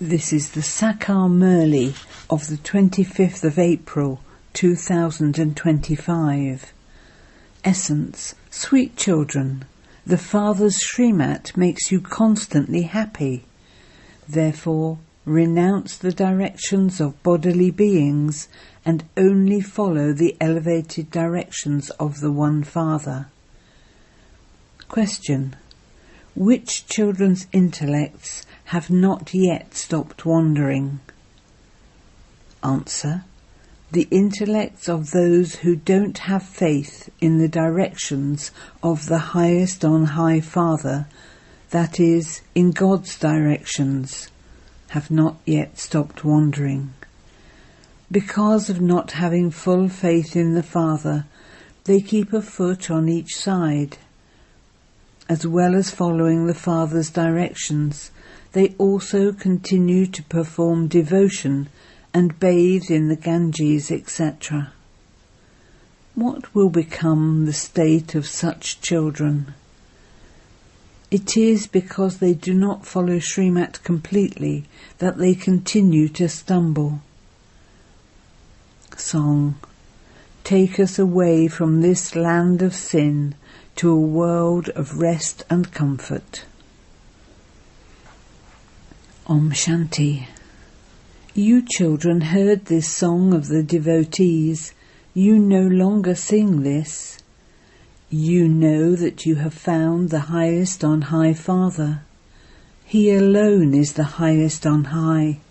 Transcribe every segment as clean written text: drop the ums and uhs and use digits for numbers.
This is the Sakar Murli of the 25th of April 2025. Essence: sweet children, the Father's shrimat makes you constantly happy. Therefore, renounce the directions of bodily beings and only follow the elevated directions of the One Father. Question: which children's intellects have not yet stopped wandering? Answer: the intellects of those who don't have faith in the directions of the highest on high Father, that is, in God's directions, have not yet stopped wandering. Because of not having full faith in the Father, they keep a foot on each side. As well as following the Father's directions, they also continue to perform devotion and bathe in the Ganges, etc. What will become the state of such children? It is because they do not follow shrimat completely that they continue to stumble. Song: take us away from this land of sin to a world of rest and comfort. Om Shanti. You children heard this song of the devotees. You no longer sing this. You know that you have found the highest on high Father. He alone is the highest on high.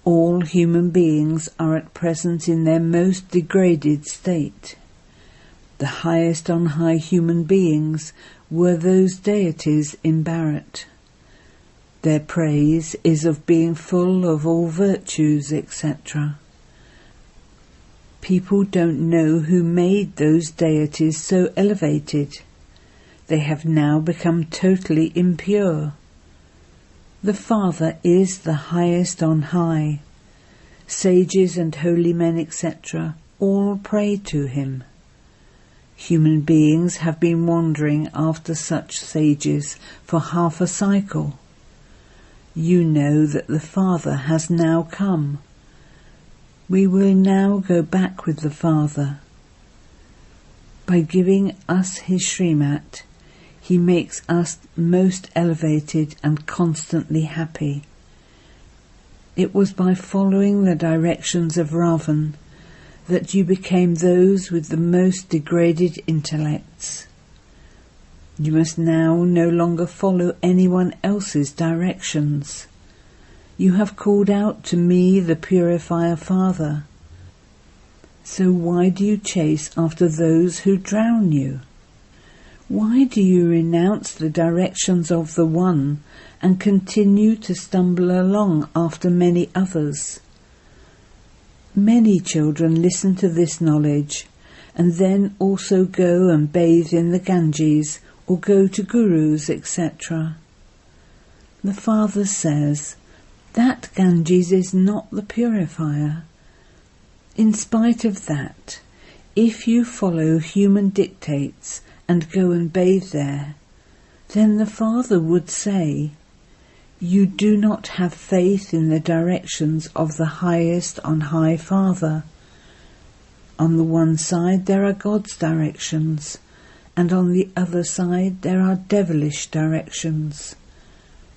All human beings are at present in their most degraded state. The highest on high human beings were those deities in Bharat. Their praise is of being full of all virtues, etc. People don't know who made those deities so elevated. They have now become totally impure. The Father is the highest on high. Sages and holy men, etc., all pray to him. Human beings have been wandering after such sages for half a cycle. You know that the Father has now come. We will now go back with the Father. By giving us his shrimat, he makes us most elevated and constantly happy. It was by following the directions of Ravan that you became those with the most degraded intellects. You must now no longer follow anyone else's directions. You have called out to me, the Purifier Father. So why do you chase after those who drown you? Why do you renounce the directions of the One and continue to stumble along after many others? Many children listen to this knowledge and then also go and bathe in the Ganges or go to gurus, etc. The Father says, that Ganges is not the purifier. In spite of that, if you follow human dictates and go and bathe there, then the Father would say, you do not have faith in the directions of the highest on high Father. On the one side there are God's directions, and on the other side there are devilish directions.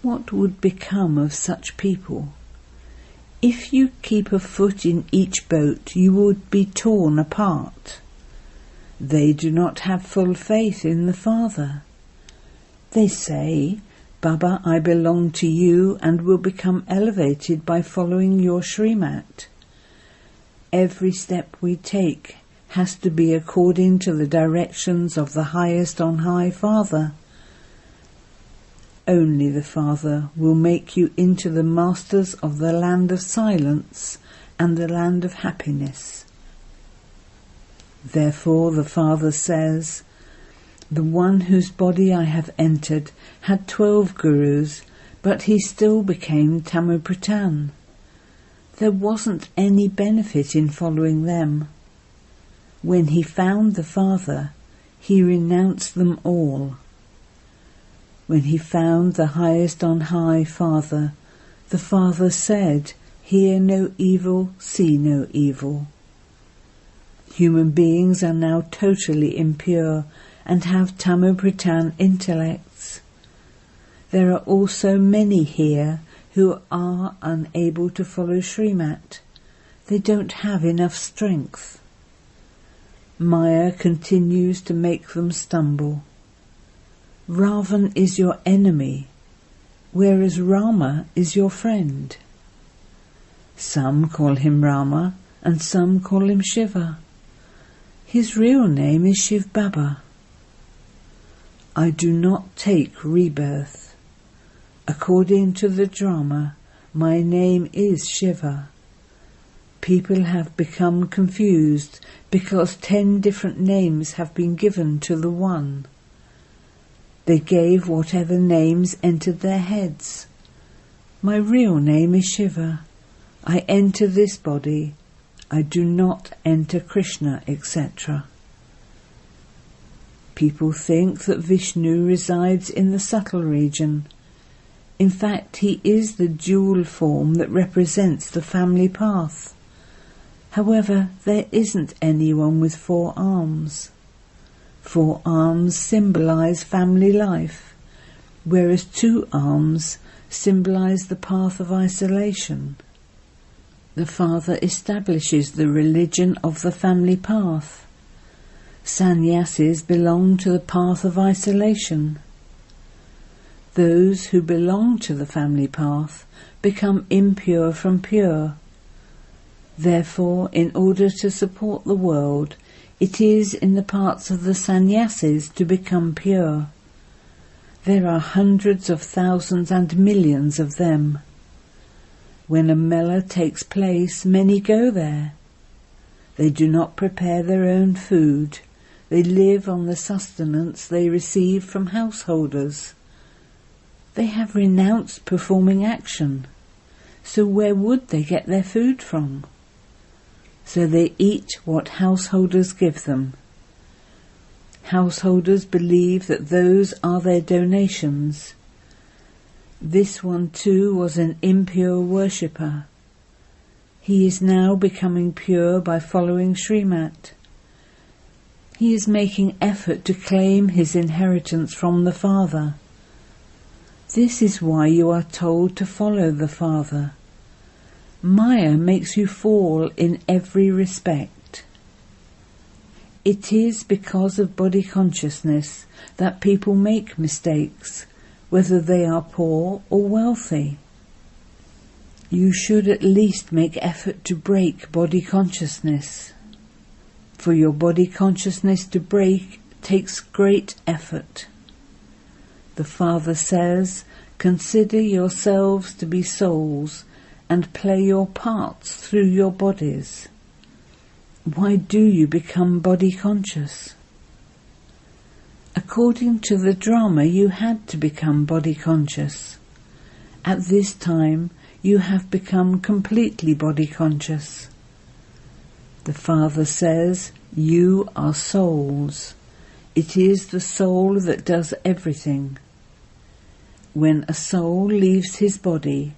What would become of such people? If you keep a foot in each boat, you would be torn apart. They do not have full faith in the Father. They say, Baba, I belong to you and will become elevated by following your shrimat. Every step we take has to be according to the directions of the highest on high Father. Only the Father will make you into the masters of the land of silence and the land of happiness. Therefore the Father says, the one whose body I have entered had 12 gurus, but he still became Tamupratan. There wasn't any benefit in following them. When he found the Father, he renounced them all. When he found the highest on high Father, The Father said, "Hear no evil, see no evil." Human beings are now totally impure and have Tamopritan intellects. There are also many here who are unable to follow shrimat. They don't have enough strength. Maya continues to make them stumble. Ravan is your enemy, whereas Rama is your friend. Some call him Rama and some call him Shiva. His real name is Shivbaba. I do not take rebirth. According to the drama, my name is Shiva. People have become confused because 10 different names have been given to the one. They gave whatever names entered their heads. My real name is Shiva. I enter this body. I do not enter Krishna, etc. People think that Vishnu resides in the subtle region. In fact, he is the dual form that represents the family path. However, there isn't anyone with 4 arms. 4 arms symbolize family life, whereas 2 arms symbolize the path of isolation. The Father establishes the religion of the family path. Sannyasis belong to the path of isolation. Those who belong to the family path become impure from pure. Therefore, in order to support the world, it is in the parts of the sannyasis to become pure. There are hundreds of thousands and millions of them. When a mela takes place, many go there. They do not prepare their own food. They live on the sustenance they receive from householders. They have renounced performing action, so where would they get their food from? So they eat what householders give them. Householders believe that those are their donations. This one too was an impure worshipper. He is now becoming pure by following shrimat. He is making effort to claim his inheritance from the Father. This is why you are told to follow the Father. Maya makes you fall in every respect. It is because of body consciousness that people make mistakes, whether they are poor or wealthy. You should at least make effort to break body consciousness. For your body consciousness to break takes great effort. The Father says, "Consider yourselves to be souls and play your parts through your bodies." Why do you become body conscious? According to the drama, you had to become body conscious. At this time, you have become completely body conscious. The Father says, you are souls. It is the soul that does everything. When a soul leaves his body,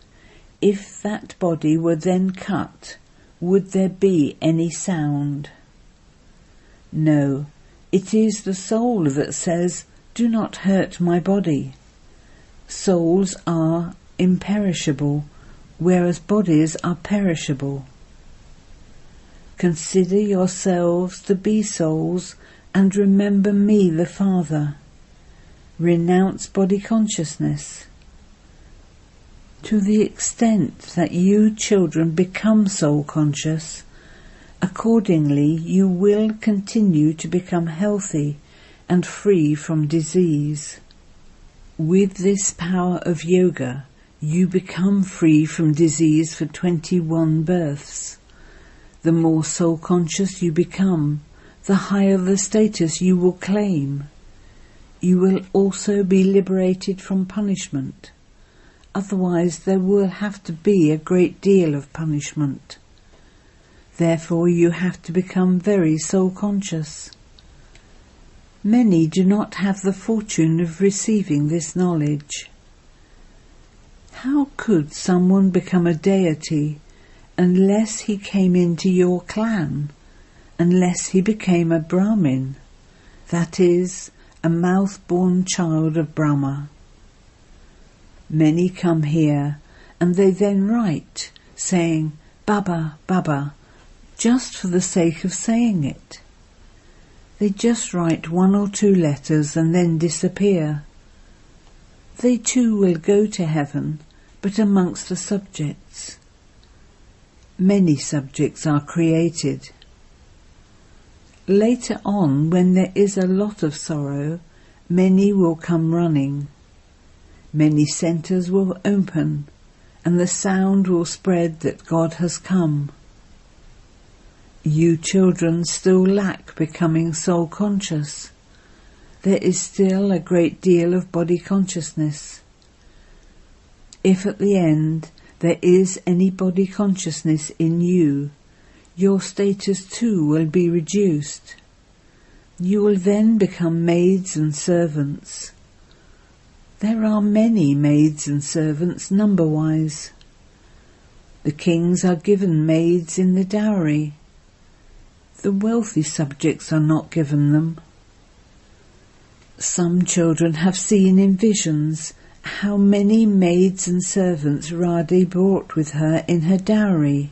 if that body were then cut, would there be any sound? No, it is the soul that says, "Do not hurt my body." Souls are imperishable, whereas bodies are perishable. Consider yourselves to be souls and remember me, the Father. Renounce body consciousness. To the extent that you children become soul conscious, accordingly you will continue to become healthy and free from disease. With this power of yoga, you become free from disease for 21 births. The more soul conscious you become, the higher the status you will claim. You will also be liberated from punishment. Otherwise there will have to be a great deal of punishment. Therefore you have to become very soul-conscious. Many do not have the fortune of receiving this knowledge. How could someone become a deity unless he came into your clan, unless he became a Brahmin, that is, a mouth-born child of Brahma? Many come here and they then write, saying, Baba, Baba, just for the sake of saying it. They just write 1 or 2 letters and then disappear. They too will go to heaven, but amongst the subjects. Many subjects are created. Later on, when there is a lot of sorrow, many will come running. Many centres will open, and the sound will spread that God has come. You children still lack becoming soul conscious. There is still a great deal of body consciousness. If at the end there is any body consciousness in you, your status too will be reduced. You will then become maids and servants. There are many maids and servants number-wise. The kings are given maids in the dowry. The wealthy subjects are not given them. Some children have seen in visions how many maids and servants Radhe brought with her in her dowry.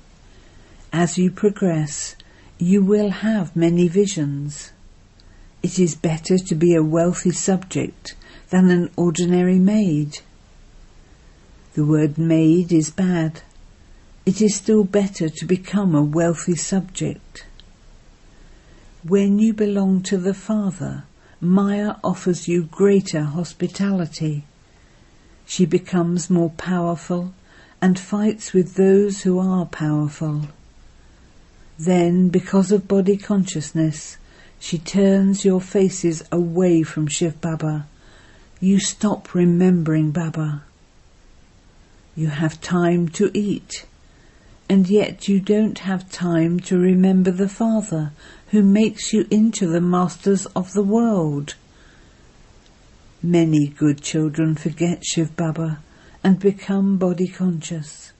As you progress, you will have many visions. It is better to be a wealthy subject than an ordinary maid. The word maid is bad. It is still better to become a wealthy subject. When you belong to the Father, Maya offers you greater hospitality. She becomes more powerful and fights with those who are powerful. Then, because of body consciousness, she turns your faces away from shivbaba. You stop remembering Baba. You have time to eat, and yet you don't have time to remember the Father who makes you into the masters of the world. Many good children forget shivbaba and become body conscious.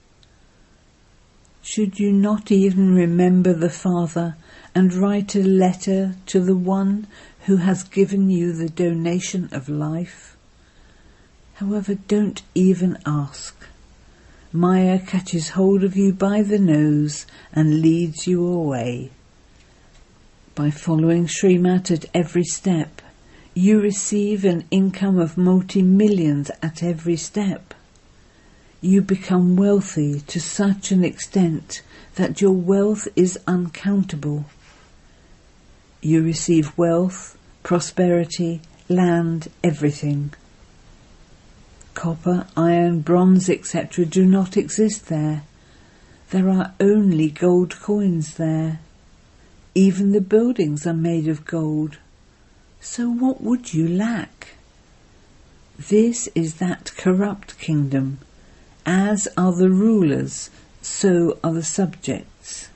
Should you not even remember the Father and write a letter to the one who has given you the donation of life? However, don't even ask. Maya catches hold of you by the nose and leads you away. By following shrimat at every step, you receive an income of multi-millions at every step. You become wealthy to such an extent that your wealth is uncountable. You receive wealth, prosperity, land, everything. Copper, iron, bronze, etc. do not exist there. There are only gold coins there. Even the buildings are made of gold. So what would you lack? This is that corrupt kingdom. As are the rulers, so are the subjects.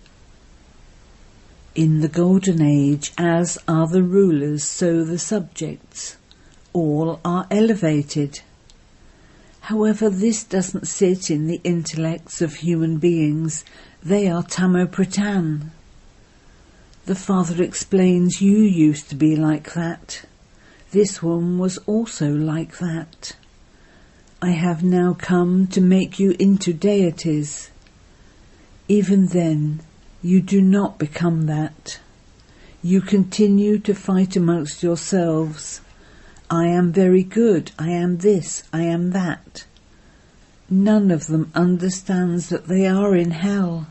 In the golden age, as are the rulers, so the subjects. All are elevated. However, this doesn't sit in the intellects of human beings. They are tamo-pratan. The Father explains you used to be like that. This one was also like that. I have now come to make you into deities. Even then, you do not become that. You continue to fight amongst yourselves. I am very good, I am this, I am that. None of them understands that they are in hell.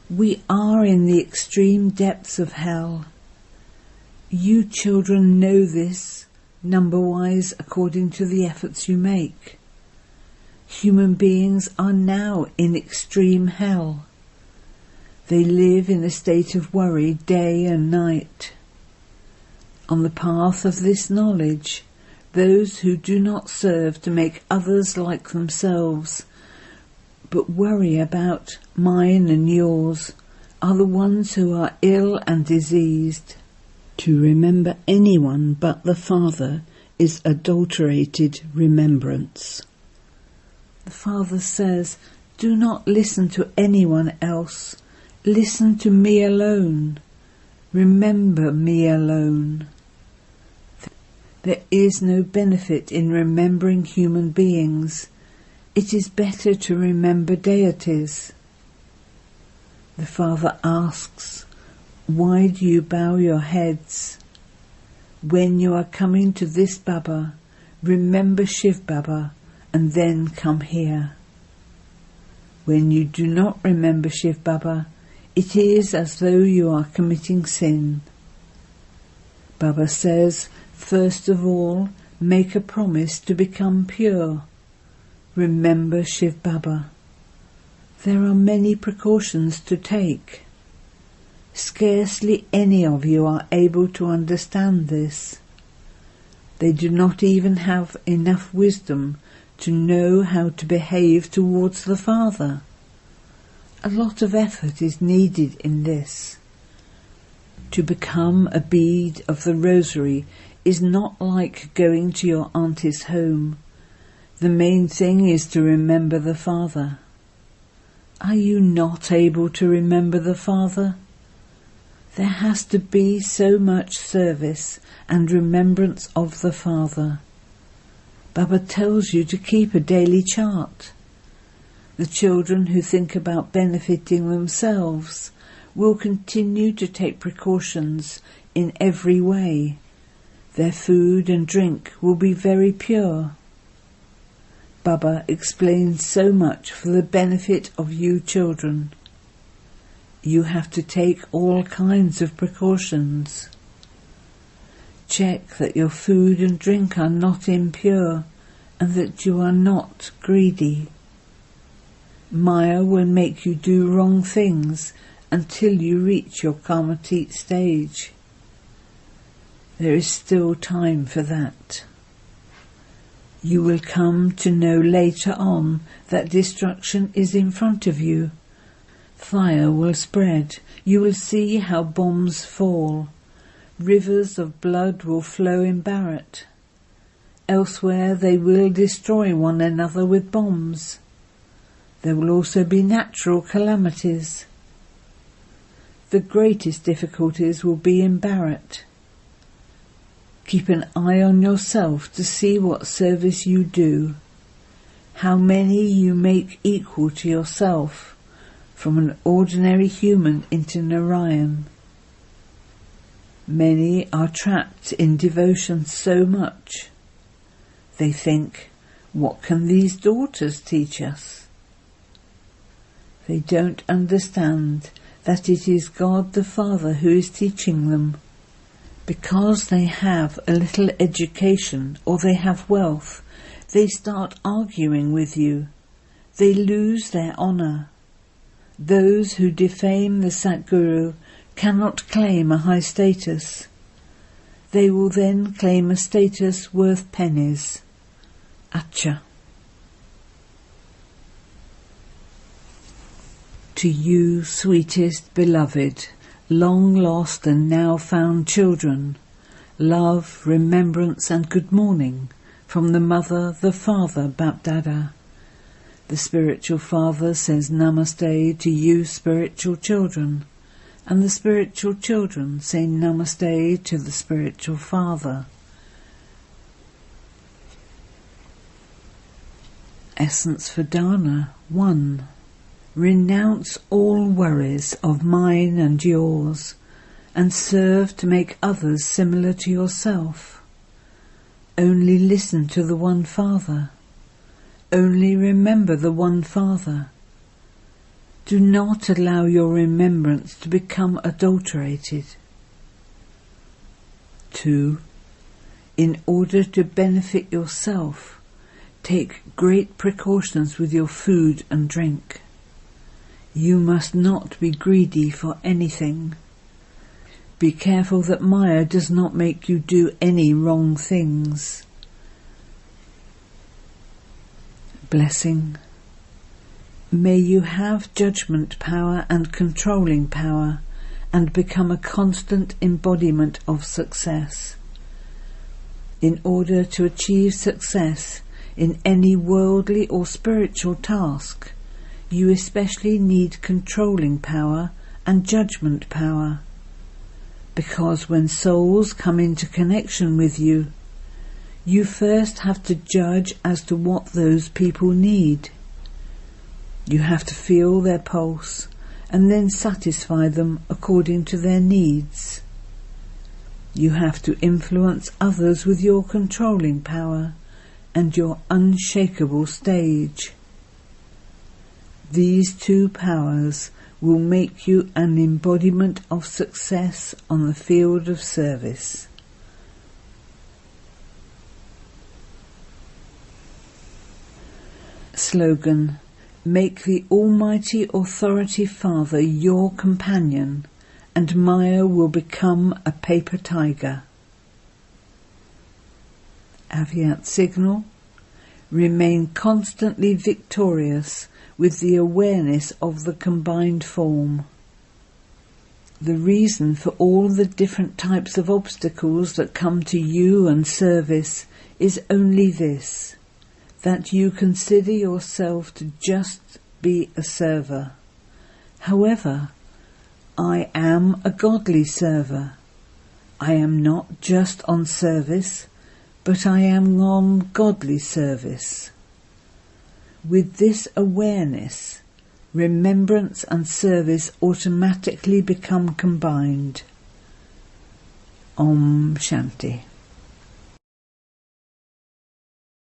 We are in the extreme depths of hell. You children know this, number-wise, according to the efforts you make. Human beings are now in extreme hell. They live in a state of worry day and night. On the path of this knowledge, those who do not serve to make others like themselves, but worry about mine and yours, are the ones who are ill and diseased. To remember anyone but the Father is adulterated remembrance. The Father says, do not listen to anyone else. Listen to me alone. Remember me alone. There is no benefit in remembering human beings. It is better to remember deities. The Father asks, why do you bow your heads? When you are coming to this Baba, remember shivbaba and then come here. When you do not remember shivbaba, it is as though you are committing sin. Baba says, first of all, make a promise to become pure. Remember shivbaba. There are many precautions to take. Scarcely any of you are able to understand this. They do not even have enough wisdom to know how to behave towards the Father. A lot of effort is needed in this. To become a bead of the rosary is not like going to your auntie's home. The main thing is to remember the Father. Are you not able to remember the Father? There has to be so much service and remembrance of the Father. Baba tells you to keep a daily chart. The children who think about benefiting themselves will continue to take precautions in every way. Their food and drink will be very pure. Baba explains so much for the benefit of you children. You have to take all kinds of precautions. Check that your food and drink are not impure and that you are not greedy. Maya will make you do wrong things until you reach your karmatit stage. There is still time for that. You will come to know later on that destruction is in front of you. Fire will spread. You will see how bombs fall. Rivers of blood will flow in Bharat. Elsewhere they will destroy one another with bombs. There will also be natural calamities. The greatest difficulties will be in Bharat. Keep an eye on yourself to see what service you do, how many you make equal to yourself, from an ordinary human into Narayan. Many are trapped in devotion so much. They think, what can these daughters teach us? They don't understand that it is God the Father who is teaching them. Because they have a little education or they have wealth, they start arguing with you. They lose their honour. Those who defame the Satguru cannot claim a high status. They will then claim a status worth pennies. Acha. To you, sweetest beloved, long lost and now found children, love, remembrance and good morning from the Mother, the Father, BapDada. The spiritual Father says Namaste to you spiritual children, and the spiritual children say Namaste to the spiritual Father. Essence for Dana 1. Renounce all worries of mine and yours, and serve to make others similar to yourself. Only listen to the one Father. Only remember the one Father. Do not allow your remembrance to become adulterated. 2. In order to benefit yourself, take great precautions with your food and drink. You must not be greedy for anything. Be careful that Maya does not make you do any wrong things. Blessing. May you have judgment power and controlling power, and become a constant embodiment of success. In order to achieve success, In any worldly or spiritual task, you especially need controlling power and judgment power, because when souls come into connection with you, you first have to judge as to what those people need. You have to feel their pulse and then satisfy them according to their needs. You have to influence others with your controlling power and your unshakable stage. These two powers will make you an embodiment of success on the field of service. Slogan: Make the Almighty Authority Father your companion, and Maya will become a paper tiger. Avyakt signal: Remain constantly victorious with the awareness of the combined form. The reason for all the different types of obstacles that come to you and service is only this: that you consider yourself to just be a server. However, I am a godly server. I am not just on service, but I am on godly service. With this awareness, remembrance and service automatically become combined. Om Shanti.